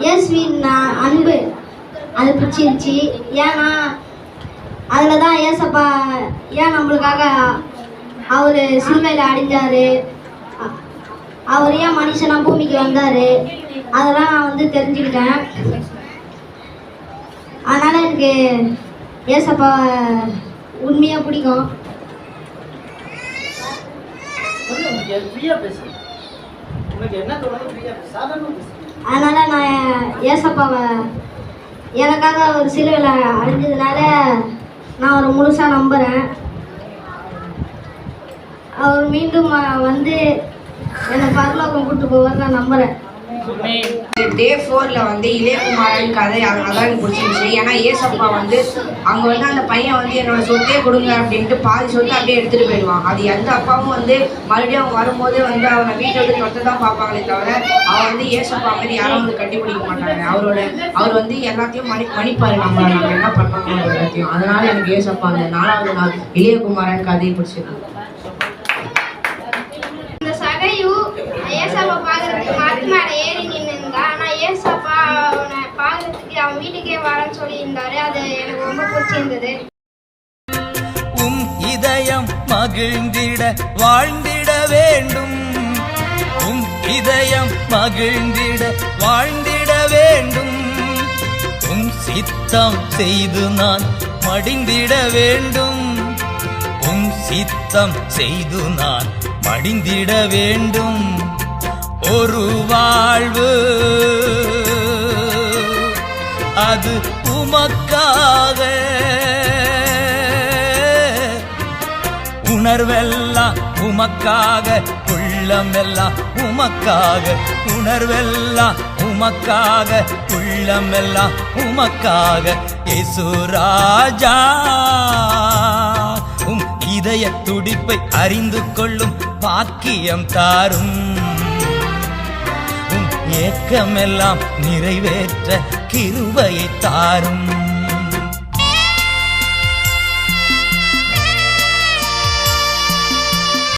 இயேசுவின் அன்பு அது பிடிச்சிருந்துச்சி. ஏன்னா அதில் தான் ஏசப்பா ஏன் நம்மளுக்காக அவர் சிலுவையில் அடைஞ்சார், அவர் ஏன் மனுஷனா பூமிக்கு வந்தார், அதெல்லாம் நான் வந்து தெரிஞ்சுக்கிட்டேன். அதனால் எனக்கு ஏசப்பா உண்மையாக பிடிக்கும். அதனால் நான் ஏசப்பாவை எனக்காக ஒரு சிலுவையில் அடைஞ்சதுனால நான் அவரை முழுசாக நம்புகிறேன். அவர் மீண்டும் வந்து என்னை பரலோகம் கூப்பிட்டு போவார் நான் நம்புகிறேன். டே 4ல் வந்து இளையகுமாரன் கதை அதான் எனக்கு பிடிச்சிருந்துச்சு. ஏன்னா ஏசப்பா வந்து அங்கே வந்து அந்த பையன் வந்து என்னோட சொத்தே கொடுங்க அப்படின்ட்டு பாதி சொத்தை அப்படியே எடுத்துகிட்டு போயிடுவான். அது எந்த அப்பாவும் வந்து மறுபடியும் அவங்க வரும்போது வந்து அவனை வீட்டை விட்டு தொட்ட தான் பார்ப்பாங்களே தவிர அவன் வந்து ஏசப்பா மாதிரி யாரும் வந்து கட்டி பிடிக்க மாட்டாங்க. அவர் வந்து எல்லாத்தையும் மன்னிப்பாரு நம்ம என்ன பண்ணுறோமோ எல்லாத்தையும். அதனால எனக்கு ஏசப்பா அந்த 4வது நாள் இளையகுமாரன் கதையை பிடிச்சிருக்கு. ஏசப்பா பார்க்கறதுக்கு மரத்து மேலே ஏறி நின்றுருந்தா, ஆனால் ஏசப்பா அவனை பார்க்கறதுக்கு அவன் வீட்டுக்கே வரேன்னு சொல்லியிருந்தாரு. அது எனக்கு ரொம்ப பிடிச்சிருந்தது. இதயம் மகிழ்ந்திட வாழ்ந்திட வேண்டும், இதயம் மகிழ்ந்திட வாழ்ந்திட வேண்டும், சித்தம் செய்து நான் மடிந்திட வேண்டும், சித்தம் செய்து நான் மடிந்திட வேண்டும். ஒரு வாழ்வு அது உமக்காக, உணர்வெல்லாம் உமக்காக, உள்ளமெல்லாம் உமக்காக, உணர்வெல்லாம் உமக்காக, உள்ளமெல்லாம் உமக்காக. இயேசு ராஜா இதய துடிப்பை அறிந்து கொள்ளும் பாக்கியம் தாரும், ஏக்கமெல்லாம் நிறைவேற்ற கிருபையை தாரும்.